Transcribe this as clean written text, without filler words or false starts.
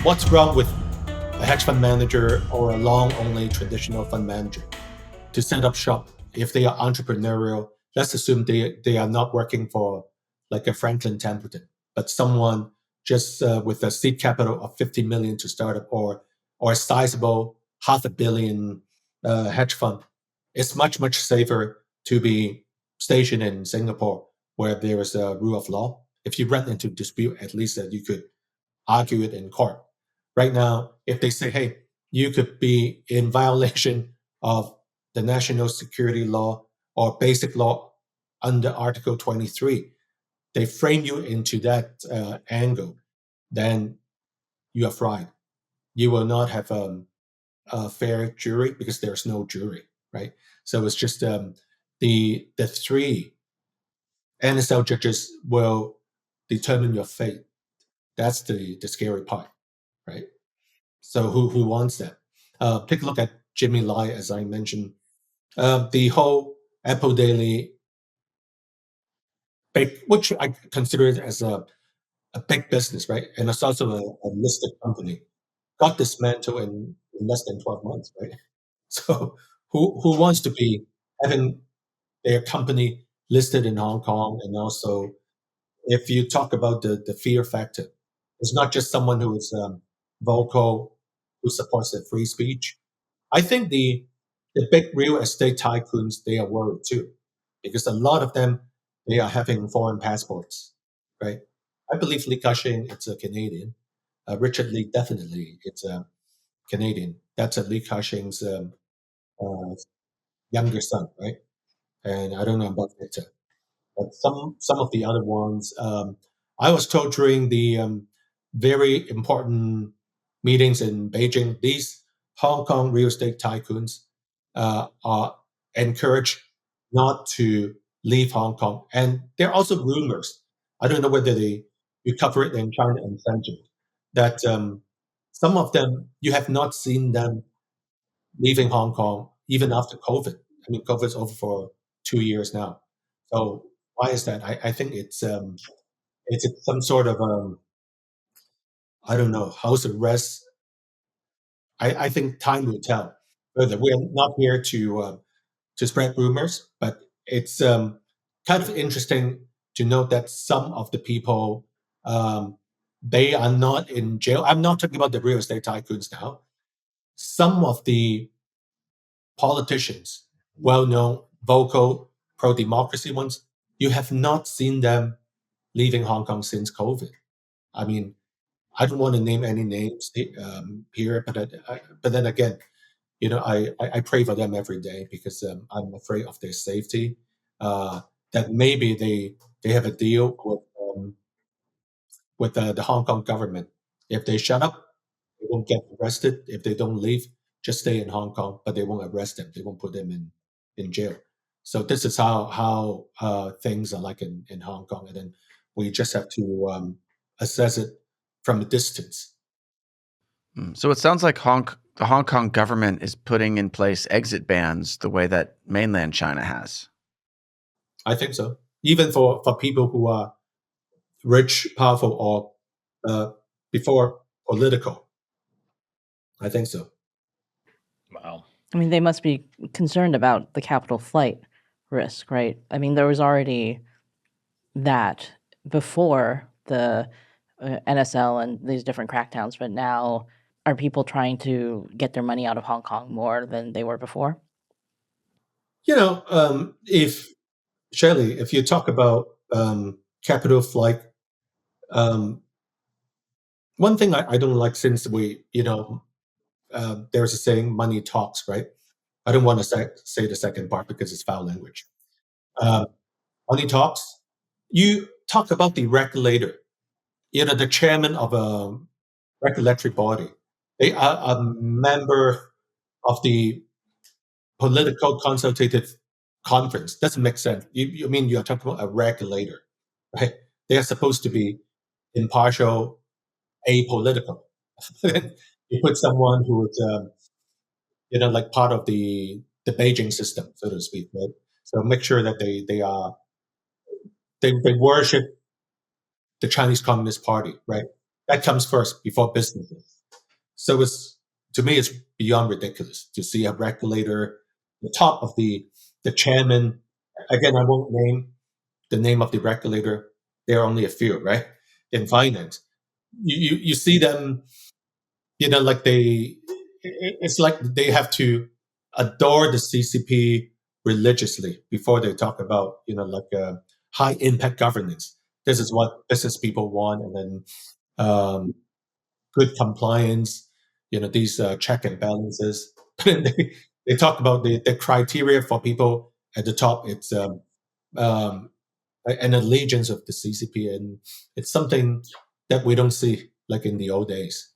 What's wrong with a hedge fund manager or a long-only traditional fund manager to set up shop if they are entrepreneurial? Let's assume they are not working for like a Franklin Templeton, but someone just with a seed capital of 50 million to start up, or a sizable $500 million hedge fund. It's much safer to be stationed in Singapore where there is a rule of law. If you run into dispute, at least that you could argue it in court. Right now, if they say, hey, you could be in violation of the national security law or basic law under Article 23, they frame you into that angle, then you are fried. You will not have a fair jury because there's no jury, right? So it's just the three NSL judges will determine your fate. That's the scary part, right? So who wants that? Take a look at Jimmy Lai, as I mentioned. The whole Apple Daily, which I consider it as a big business, right? And it's also a listed company, got dismantled in less than 12 months, right? So who wants to be having their company listed in Hong Kong? And also, if you talk about the fear factor, it's not just someone who is vocal, who supports the free speech. I think the big real estate tycoons, they are worried too, because a lot of them, they are having foreign passports, right? I believe Li Ka-shing, it's a Canadian. Richard Lee, definitely, it's a Canadian. That's a Li Ka-shing's uh, younger son, right? And I don't know about Victor, but some of the other ones. I was told during the very important meetings in Beijing, these Hong Kong real estate tycoons are encouraged not to leave Hong Kong. And there are also rumors. I don't know whether you cover it in China Uncensored, that some of them, you have not seen them leaving Hong Kong even after COVID. I mean, COVID's over for 2 years now. So why is that? I think it's some sort of I don't know, house arrest. I think time will tell. Further, we are not here to spread rumors, but it's kind of interesting to note that some of the people they are not in jail. I'm not talking about the real estate tycoons now. Some of the politicians, well-known, vocal, pro-democracy ones, you have not seen them leaving Hong Kong since COVID. I mean, I don't want to name any names here, but then again, I pray for them every day because I'm afraid of their safety. That maybe they have a deal with the Hong Kong government. If they shut up, they won't get arrested. If they don't leave, just stay in Hong Kong, but they won't arrest them. They won't put them in jail. So this is how things are like in Hong Kong, and then we just have to assess it from a distance. So it sounds like the Hong Kong government is putting in place exit bans the way that mainland China has. I think so. Even for people who are rich, powerful, or before political. I think so. Wow. I mean, they must be concerned about the capital flight risk, right? I mean, there was already that before the NSL and these different crackdowns, but now are people trying to get their money out of Hong Kong more than they were before? If Shelley, if you talk about capital flight, one thing I don't like, since there's a saying, money talks, right? I don't want to say the second part because it's foul language. Money talks. You talk about the regulator, the chairman of a regulatory body. They are a member of the political consultative conference. Doesn't make sense. You mean you're talking about a regulator, right? They are supposed to be impartial, apolitical. You put someone who is, like part of the Beijing system, so to speak, right? So make sure that they worship the Chinese Communist Party, right? that comes first before businesses. So to me, it's beyond ridiculous to see a regulator, the top of the chairman. Again, I won't name the name of the regulator. There are only a few, right? In finance, you see them, like it's like they have to adore the CCP religiously before they talk about, high impact governance. This is what business people want, and then good compliance, these check and balances. they talk about the criteria for people at the top. It's um, an allegiance of the CCP, and it's something that we don't see like in the old days.